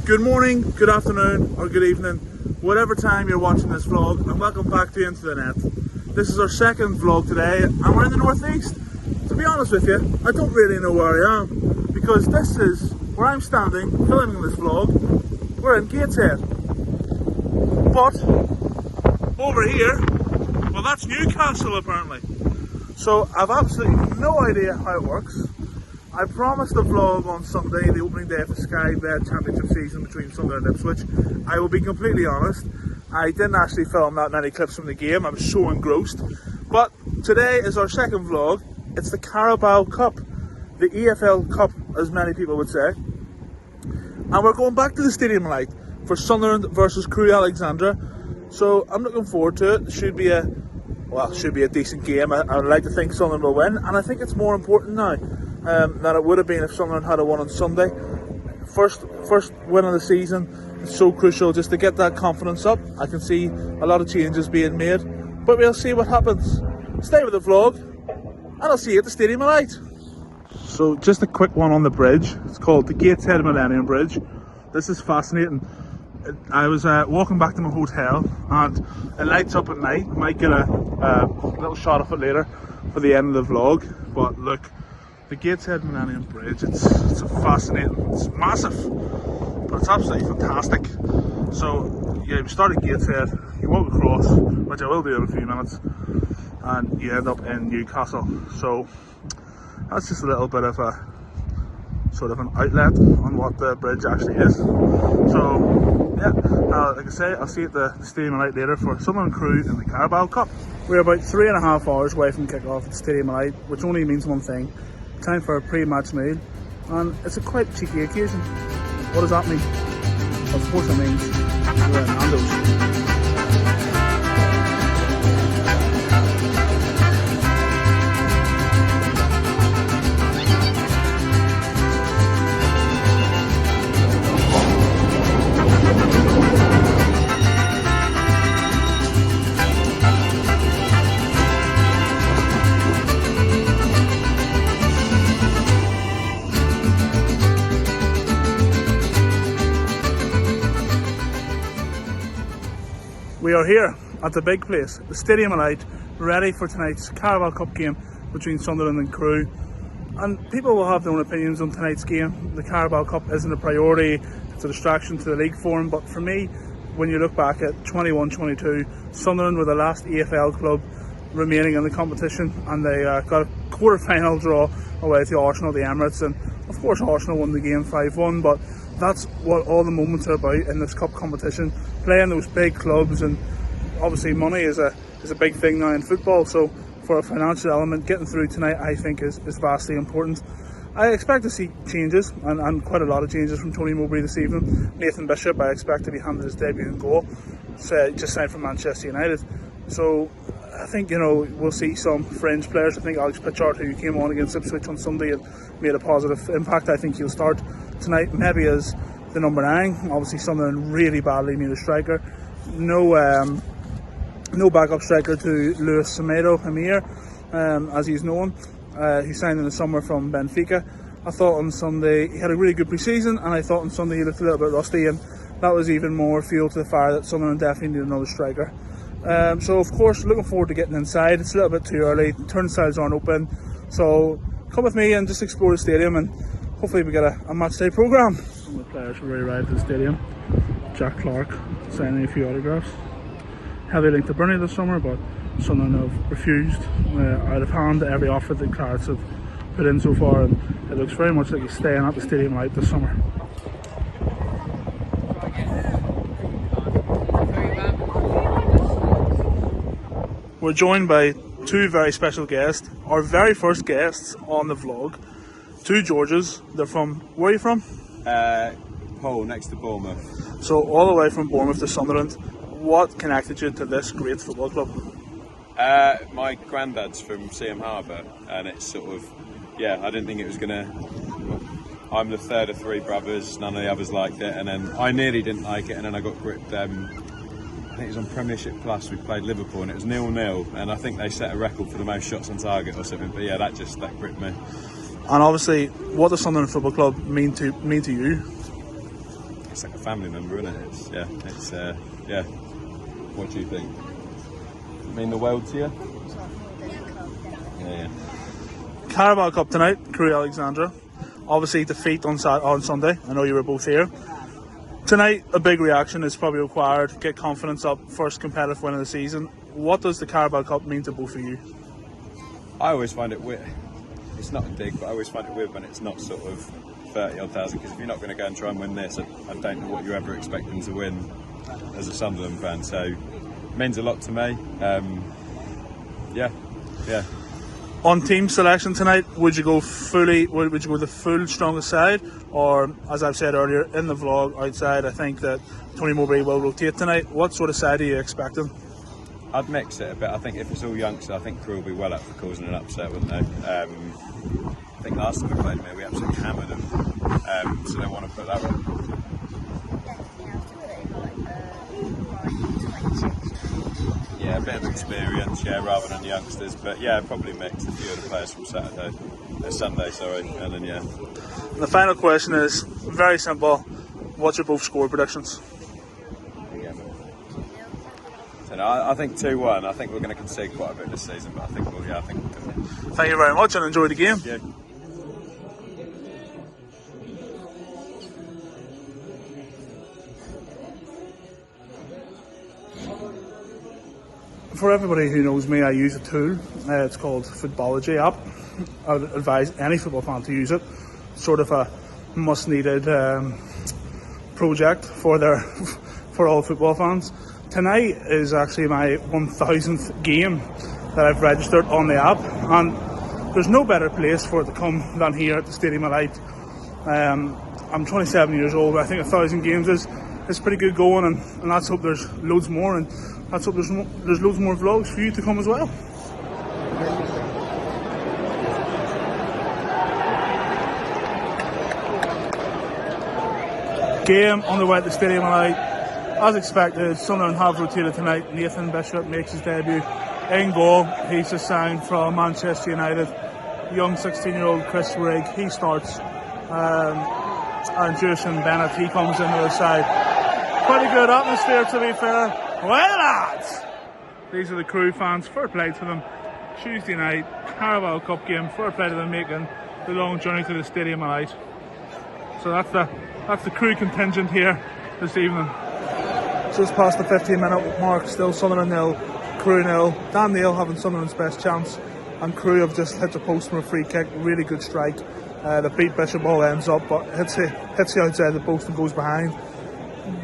Good morning, good afternoon, or good evening, whatever time you're watching this vlog, and welcome back to Into the Net. This is our second vlog today, and we're in the northeast. To be honest with you, I don't really know where I am, because this is where I'm standing, filming this vlog. We're in Gateshead. But, over here, well, that's Newcastle apparently. So, I've absolutely no idea how it works. I promised a vlog on Sunday, the opening day of the Sky Bet Championship season between Sunderland and Ipswich. I will be completely honest, I didn't actually film that many clips from the game, I was so engrossed. But today is our second vlog. It's the Carabao Cup, the EFL Cup as many people would say. And we're going back to the Stadium Light for Sunderland versus Crewe Alexandra. So I'm looking forward to it. It should be a decent game. I would like to think Sunderland will win, and I think it's more important now than it would have been if Sunderland had won on Sunday. First win of the season. It's so crucial just to get that confidence up. I can see a lot of changes being made, but we'll see what happens. Stay with the vlog, and I'll see you at the Stadium of Light. So just a quick one on the bridge. It's called the Gateshead Millennium Bridge. This is fascinating. I was walking back to my hotel, and it lights up at night. Might get a little shot of it later for the end of the vlog, but look, the Gateshead Millennium Bridge, it's a fascinating, it's massive, but it's absolutely fantastic. So yeah, we start at Gateshead, you walk across, which I will do in a few minutes, and you end up in Newcastle. So that's just a little bit of a sort of an outlet on what the bridge actually is. So yeah, like I say, I'll see you at the Stadium of Light later for Sunderland and Crewe in the Carabao Cup. We're about 3.5 hours away from kick-off at the Stadium of Light, which only means one thing: time for a pre-match meal, and it's a quite cheeky occasion. What does that mean? Of course it means we're at Nando's. We are here at the big place, the Stadium of Light, ready for tonight's Carabao Cup game between Sunderland and Crewe. And people will have their own opinions on tonight's game. The Carabao Cup isn't a priority, it's a distraction to the league form, but for me, when you look back at 21-22, Sunderland were the last EFL club remaining in the competition, and they got a quarter-final draw away to Arsenal at the Emirates, and of course Arsenal won the game 5-1, but that's what all the moments are about in this cup competition, playing those big clubs. And obviously money is a big thing now in football, so for a financial element, getting through tonight I think is vastly important. I expect to see changes, and quite a lot of changes from Tony Mowbray this evening. Nathan Bishop, I expect to be handed his debut in goal, just signed from Manchester United. So I think, you know, we'll see some fringe players. I think Alex Pritchard, who came on against Ipswich on Sunday and made a positive impact, I think he'll start tonight, maybe as the number 9. Obviously Sunderland really badly need a striker. No backup striker to Luis Semedo Amir, as he's known. He signed in the summer from Benfica. I thought on Sunday he had a really good pre-season, and I thought on Sunday he looked a little bit rusty, and that was even more fuel to the fire that Sunderland definitely need another striker. So of course looking forward to getting inside. It's a little bit too early, turnstiles aren't open, so come with me and just explore the stadium, and hopefully we get a match day programme. Some of the players will arrive at the stadium. Jack Clark signing a few autographs. Heavy link to Burnley this summer, but Sunderland have refused out of hand every offer that Clarets have put in so far, and it looks very much like he's staying at the Stadium Light this summer. We're joined by two very special guests, our very first guests on the vlog. Two Georges. They're from, where are you from? Hull, next to Bournemouth. So all the way from Bournemouth to Sunderland. What connected you to this great football club? My granddad's from Seaham Harbour, and it's sort of, yeah, I didn't think it was going to... I'm the third of 3 brothers, none of the others liked it, and then I nearly didn't like it, and then I got gripped. I think it was on Premiership Plus, we played Liverpool, and it was 0-0, and I think they set a record for the most shots on target or something, but yeah, that gripped me. And obviously, what does Sunderland Football Club mean to you? it's like a family member, isn't it? Yeah. What do you think? Mean the world to you? Yeah. Carabao Cup tonight, Crewe Alexandra. Obviously defeat on Sunday. I know you were both here. Tonight, a big reaction is probably required. Get confidence up, first competitive win of the season. What does the Carabao Cup mean to both of you? I always find it weird. It's not a dig, but I always find it weird when it's not sort of 30-odd thousand, because if you're not going to go and try and win this, I don't know what you're ever expecting to win as a Sunderland fan. So it means a lot to me. Yeah. On team selection tonight, would you go the full strongest side, or as I've said earlier in the vlog outside, I think that Tony Mowbray will rotate tonight. What sort of side are you expecting? I'd mix it a bit. I think if it's all youngsters, I think Crewe will be well up for causing an upset, wouldn't they? I think last time we played them, we absolutely hammered them, so they want to put that one. Yeah, a bit of experience, rather than youngsters, but probably mix a few of the players from Sunday, and then The final question is very simple. What's your both score predictions? I think 2-1. I think we're going to concede quite a bit this season, but I think we'll win. Thank you very much and enjoy the game. Yeah. For everybody who knows me, I use a tool. It's called Footballogy app. I would advise any football fan to use it. Sort of a must-needed project for all football fans. Tonight is actually my 1000th game that I've registered on the app, and there's no better place for it to come than here at the Stadium of Light. I'm 27 years old, but I think 1000 games is pretty good going, and let's hope there's loads more, and let's hope there's loads more vlogs for you to come as well. Game on the way to the Stadium of Light. As expected, Sunderland have rotated tonight. Nathan Bishop makes his debut in goal. He's just signed from Manchester United. Young 16-year-old Chris Rigg, he starts. And Jason Bennett, he comes into the side. Pretty good atmosphere, to be fair. Well, lads! These are the Crewe fans. Fair play to them. Tuesday night, Carabao Cup game. Fair play to them making the long journey to the Stadium of Light. So that's the Crewe contingent here this evening. Just past the 15-minute mark, still Sunderland 0, Crewe 0. Dan Neil having Sunderland's best chance, and Crewe have just hit the post from a free kick. Really good strike. The beat Bishop ball ends up, but hits the outside the post and goes behind.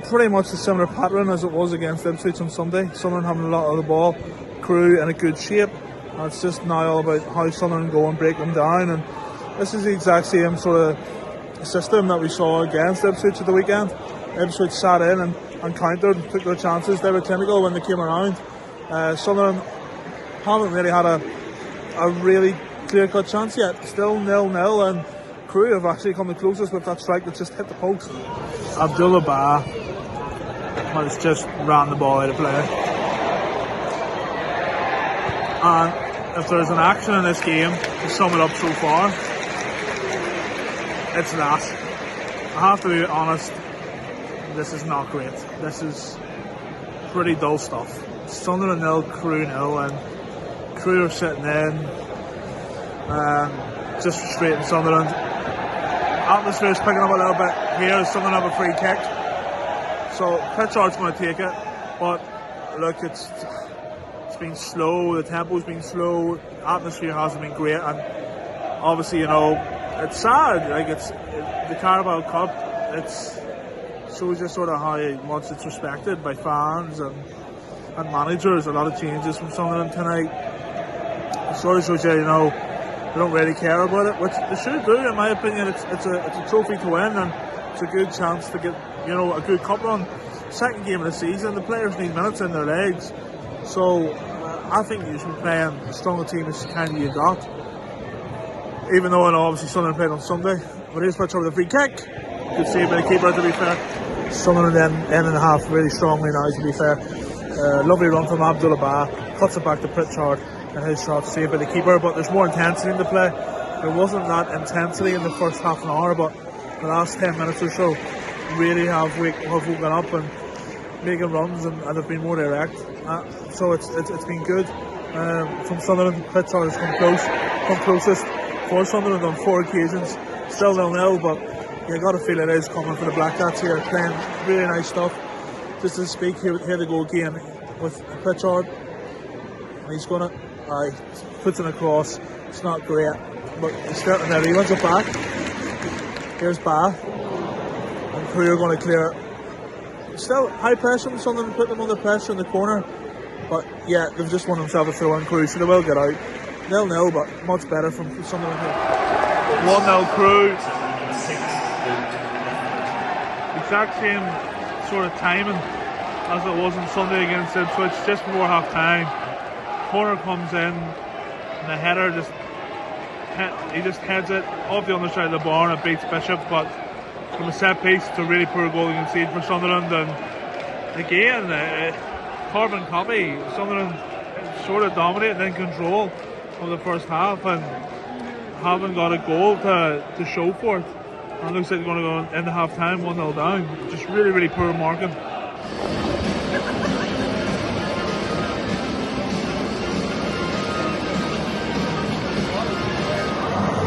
Pretty much a similar pattern as it was against Ipswich on Sunday. Sunderland having a lot of the ball, Crewe in a good shape, and it's just now all about how Sunderland go and break them down. And this is the exact same sort of system that we saw against Ipswich at the weekend. Ipswich sat in and countered, took their chances. They were clinical when they came around. Sunderland haven't really had a really clear-cut chance yet. Still 0-0, and Crewe have actually come the closest with that strike that just hit the post. Abdullah Ba has just ran the ball out of play. And if there's an action in this game to sum it up so far, it's that. I have to be honest, this is not great. This is pretty dull stuff. Sunderland 0, Crewe 0, and Crewe are sitting in, just frustrating Sunderland. Atmosphere is picking up a little bit here. Sunderland have a free kick, so Pritchard's going to take it. But look, it's been slow. The tempo's been slow. Atmosphere hasn't been great, and obviously, you know, it's sad. Like, it's the Carabao Cup. It's shows you sort of how much it's respected by fans and managers. A lot of changes from Sunderland tonight. It sort of shows you, you know, they don't really care about it, which they should do, in my opinion. It's a trophy to win, and it's a good chance to get, you know, a good cup run. Second game of the season, the players need minutes in their legs, so I think you should be playing as strong a team as kind of you got. Even though I know obviously Sunderland played on Sunday, but here's Pritchard with a free kick. Good save by the keeper, to be fair. Sunderland in and a half really strongly now, to be fair. Lovely run from Abdullah Ba, cuts it back to Pritchard, and his shot saved by the keeper. But there's more intensity in the play. There wasn't that intensity in the first half an hour, but the last 10 minutes or so, really have woken up and making runs, and they've been more direct. So it's been good. From Sunderland, Pritchard has come closest for Sunderland on 4 occasions. Still 0-0, but you got to feel it is coming for the Black Cats here, playing really nice stuff. Just to speak, here they go again with Pritchard. And he's gonna, puts it across. It's not great, but he's starting there. He wins it back. Here's Bath. And Crewe are going to clear it. Still high pressure from Sunderland, put them under pressure in the corner. But yeah, they've just won themselves a throw in Crewe, so they will get out. 0-0, but much better from Sunderland here. 1-0 Crewe. Exact same sort of timing as it was on Sunday against Ipswich, just before half time. Corner comes in, and the header he just heads it off the underside of the bar and it beats Bishop. But from a set piece, it's a really poor goal to concede for Sunderland. And again, carbon copy. Sunderland sort of dominated in control of the first half and haven't got a goal to show for it. And it looks like they're going to go into half time 1-0 down. Just really, really poor marking.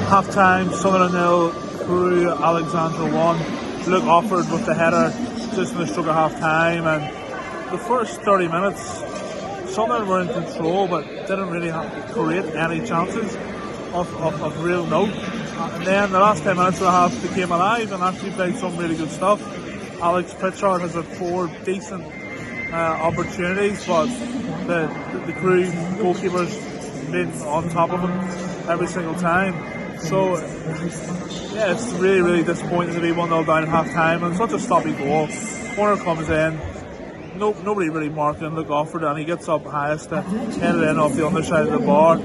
Half time, Sunderland 0, Crewe Alexandra 1. Luke offered with the header just in the stroke of half time, and the first 30 minutes Sunderland were in control but didn't really create any chances of real note. And then the last 10 minutes of the half they came alive and actually played some really good stuff. Alex Pritchard has had 4 decent opportunities, but the Crewe goalkeeper's been on top of him every single time. So yeah, it's really, really disappointing to be 1-0 down at half time and such a sloppy goal. Corner comes in, nobody really marking. Luke offered and he gets up highest to head it in off the underside of the bar.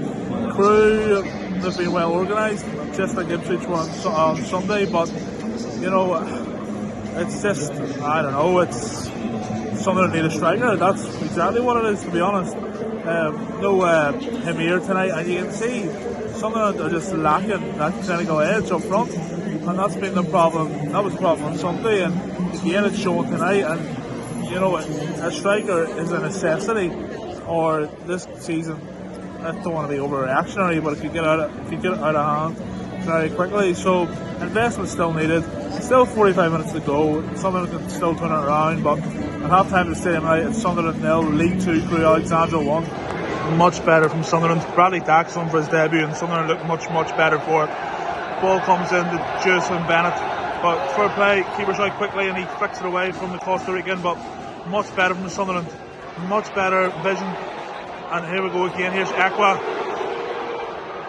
Crewe have been well organised, just like Ipswich were on Sunday, but you know, it's just, I don't know, it's Sunderland need a striker. That's exactly what it is, to be honest. No him here tonight, and you can see Sunderland are just lacking that clinical edge up front, and that's been the problem. That was the problem on Sunday, and again it's shown tonight. And you know, a striker is a necessity, or this season, I don't want to be overreactionary, but if you get it out of hand very quickly, so investment still needed. Still 45 minutes to go. Sunderland can still turn it around, but at half time to stay tonight, it's Sunderland 0, League 2, Crewe Alexandra 1. Much better from Sunderland. Bradley Dack's on for his debut, and Sunderland look much better for it. Ball comes in to Jason Bennett, but fair play, keeper's out quickly and he flicks it away from the Costa Rican, but much better from Sunderland. Much better vision. And here we go again. Here's Ekwa.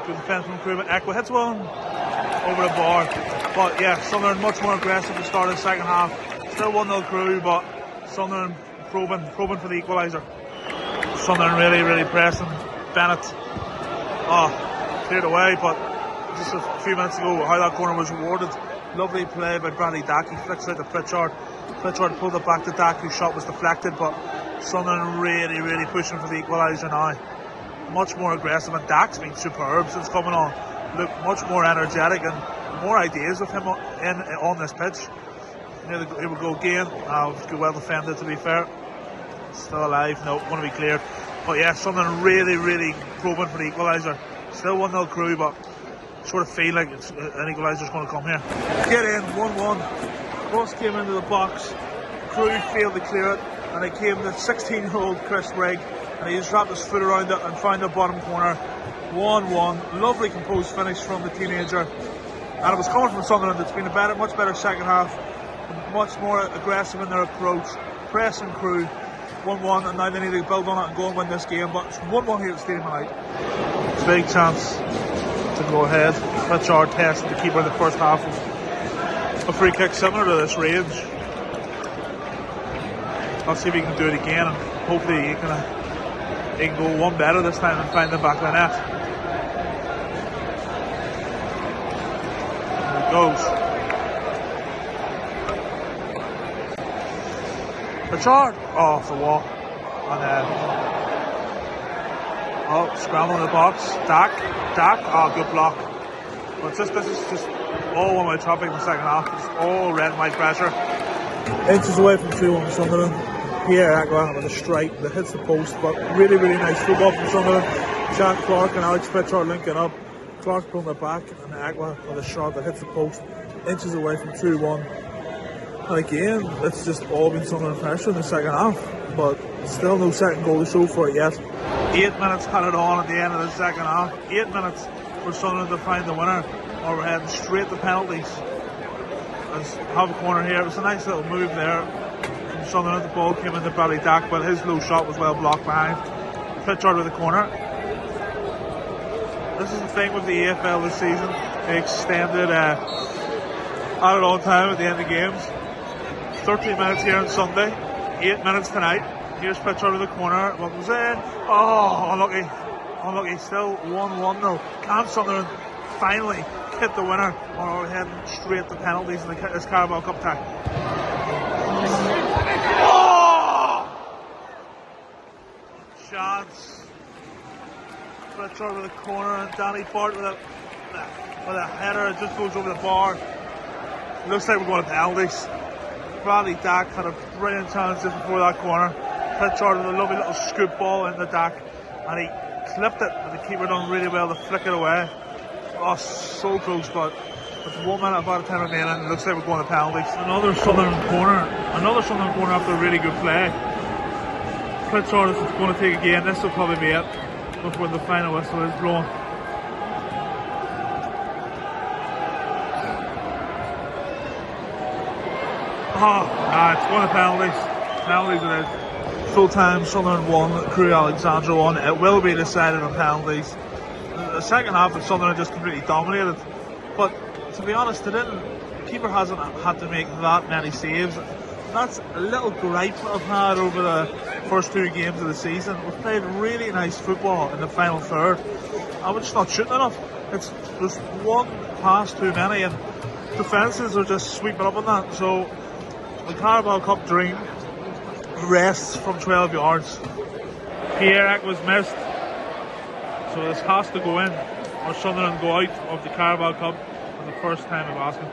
Good defence from Crewe, but Ekwa hits one over the bar. But yeah, Sunderland much more aggressive at the start of the second half. Still 1-0 Crewe, but Sunderland probing for the equaliser. Sunderland really pressing. Bennett cleared away, but just a few minutes ago how that corner was rewarded. Lovely play by Bradley Dack. He flicks out to Pritchard. Pritchard pulled it back to Dack, whose shot was deflected, but Sunderland really pushing for the equaliser now. Much more aggressive, and Dack's been superb since coming on. Look, much more energetic and more ideas with him on this pitch. Here we go again. Well defended, to be fair. Still alive, no, going to be cleared. But yeah, Sunderland really probing for the equaliser. Still 1-0 Crewe, but sort of feel like an equaliser's going to come here. Get in, 1-1. Cross came into the box. Crewe failed to clear it, and it came to 16-year-old Chris Rigg, and he just wrapped his foot around it and found the bottom corner. 1-1. Lovely composed finish from the teenager. And it was coming from Sunderland. It's been a much better second half. Much more aggressive in their approach. Pressing Crewe. 1-1, and now they need to build on it and go and win this game. But it's 1-1 here at Stadium tonight. Big chance to go ahead. Pritchard tested the keeper in the first half of a free kick similar to this range. I'll see if he can do it again, and hopefully he can go one better this time and find the back of the net. There he goes. Pritchard, off the wall, and then scramble in the box. Dack, good block. But this is just all one-way traffic in the second half. It's all red and white pressure. Inches away from 2-1 Sunderland. Pierre Agua with a strike that hits the post, but really, really nice football from Sunderland. Jack Clark and Alex Pritchard linking up. Clark pulling it back, and Agua with a shot that hits the post. Inches away from 2-1. And again, it's just all been Sunderland pressure in the second half, but still no second goal to show for it yet. 8 minutes had it on at the end of the second half. 8 minutes for Sunderland to find the winner, or we're heading straight to penalties. Let's have a corner here. It was a nice little move there from Sunderland. The ball came into Bradley Dack, but his low shot was well blocked behind. Pritchard with the corner. This is the thing with the AFL this season. They extended added on time at the end of games. 13 minutes here on Sunday, 8 minutes tonight. Here's Pritchard with the corner. What was in? Oh, unlucky. Unlucky. Still 1-1 though. Can Sunderland finally hit the winner, or are we heading straight to penalties in this Carabao Cup tie? Oh! Chance. Pritchard with a corner, and Danny Bart with a header. It just goes over the bar. It looks like we're going to penalties. Bradley Dack had a brilliant chance just before that corner. Pritchard with a lovely little scoop ball in the Dack, and he clipped it, and the keeper done really well to flick it away. Oh, so close, but with 1 minute about a time remaining, it looks like we're going to penalties. Another Sunderland corner after a really good play. Pritchard is going to take again. This will probably be it before the final whistle is blown. It's going to penalties. Penalties it is. Full time, Sunderland 1, Crewe Alexandra 1. It will be decided on penalties. The second half of Sunderland just completely dominated, but to be honest, the keeper hasn't had to make that many saves. That's a little gripe I've had over the first 2 games of the season. We've played really nice football in the final third, and we're just not shooting enough. There's one pass too many, and defences are just sweeping up on that. So the Carabao Cup dream rests from 12 yards. Pierre was missed. So this has to go in, or Sunderland go out of the Carabao Cup for the first time of asking.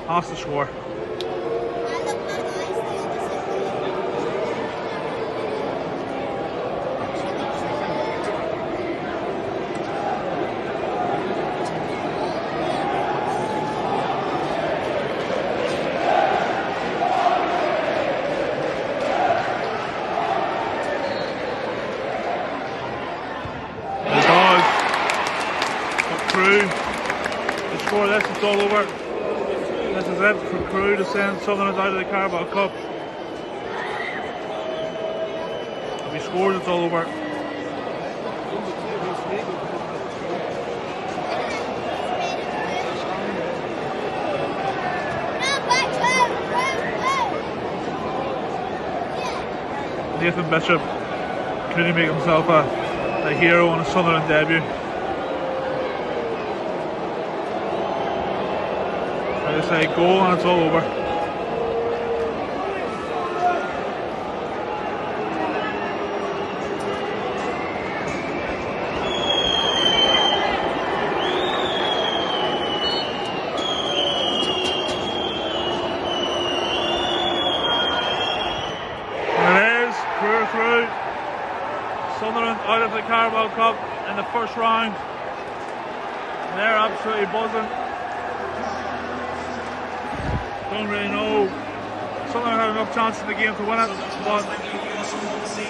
Has to score. It's all over. This is it for Crewe to send Sunderland out of the Carabao Cup. If he scores, it's all over. Nathan Bishop couldn't make himself a hero on a Sunderland debut. I say goal and it's all over. And it is, Crewe through. Sunderland out of the Carabao Cup in the first round. They're absolutely buzzing. Don't really know. Sunderland had enough chance in the game to win it, but that's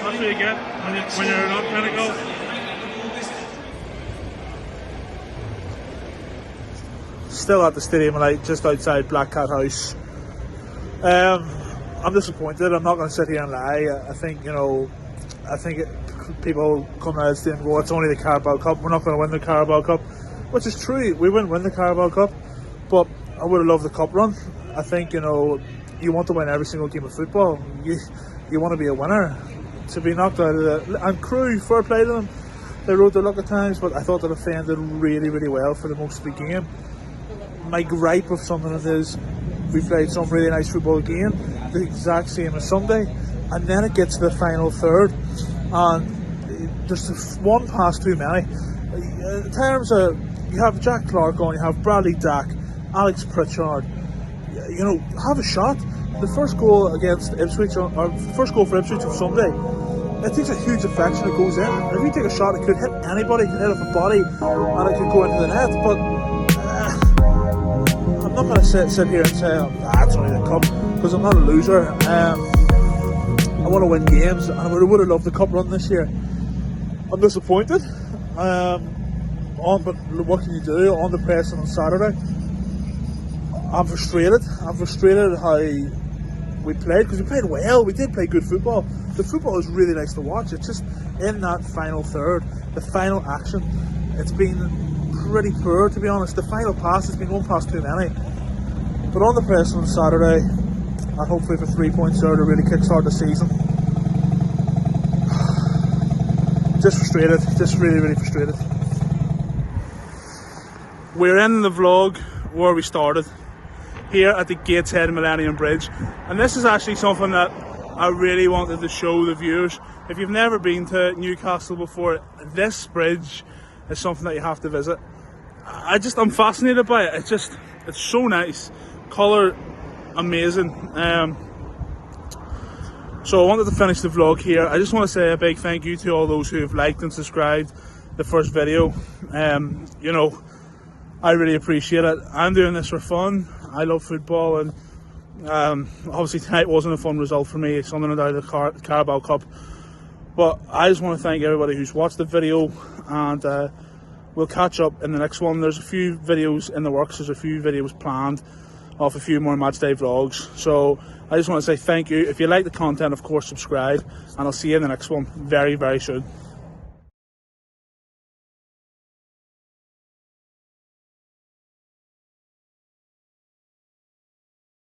what you get when you're not clinical. Still at the stadium tonight, just outside Black Cat House. I'm disappointed. I'm not going to sit here and lie. I think people come out of the stadium and go, "It's only the Carabao Cup. We're not going to win the Carabao Cup," which is true. We wouldn't win the Carabao Cup, but I would have loved the cup run. I think, you want to win every single game of football. You want to be a winner. To be knocked out of the... And Crewe, fair play to them. They rode their luck at times, but I thought they defended really, really well for the most of the game. My gripe with Sunderland is we played some really nice football again, the exact same as Sunday, and then it gets to the final third, and there's one pass too many. In terms of, you have Jack Clark on, you have Bradley Dack, Alex Pritchard, you know, have a shot. The first goal against Ipswich, or first goal for Ipswich on Sunday, it takes a huge affection. It goes in. If you take a shot, it could hit anybody. It could hit off a body, and it could go into the net. But I'm not going to sit here and say, it's only the cup, because I'm not a loser. I want to win games, and I would have loved the cup run this year. I'm disappointed. But what can you do? On the press on Saturday, I'm frustrated. I'm frustrated how we played, because we played well. We did play good football. The football is really nice to watch. It's just in that final third, the final action, it's been pretty poor, to be honest. The final pass has been one pass too many. But on the press on Saturday, and hopefully for 3 points there to really kickstart the season. Just frustrated. Just really, really frustrated. We're in the vlog where we started, here at the Gateshead Millennium Bridge, and this is actually something that I really wanted to show the viewers. If you've never been to Newcastle before, this bridge is something that you have to visit. I'm fascinated by it. It's so nice, colour amazing. So I wanted to finish the vlog here. I just want to say a big thank you to all those who have liked and subscribed the first video. You know, I really appreciate it. I'm doing this for fun. I love football, and obviously tonight wasn't a fun result for me. Sunderland out of the Carabao Cup. But I just want to thank everybody who's watched the video, and we'll catch up in the next one. There's a few videos in the works. There's a few videos planned off a few more Matchday vlogs. So I just want to say thank you. If you like the content, of course, subscribe, and I'll see you in the next one very, very soon.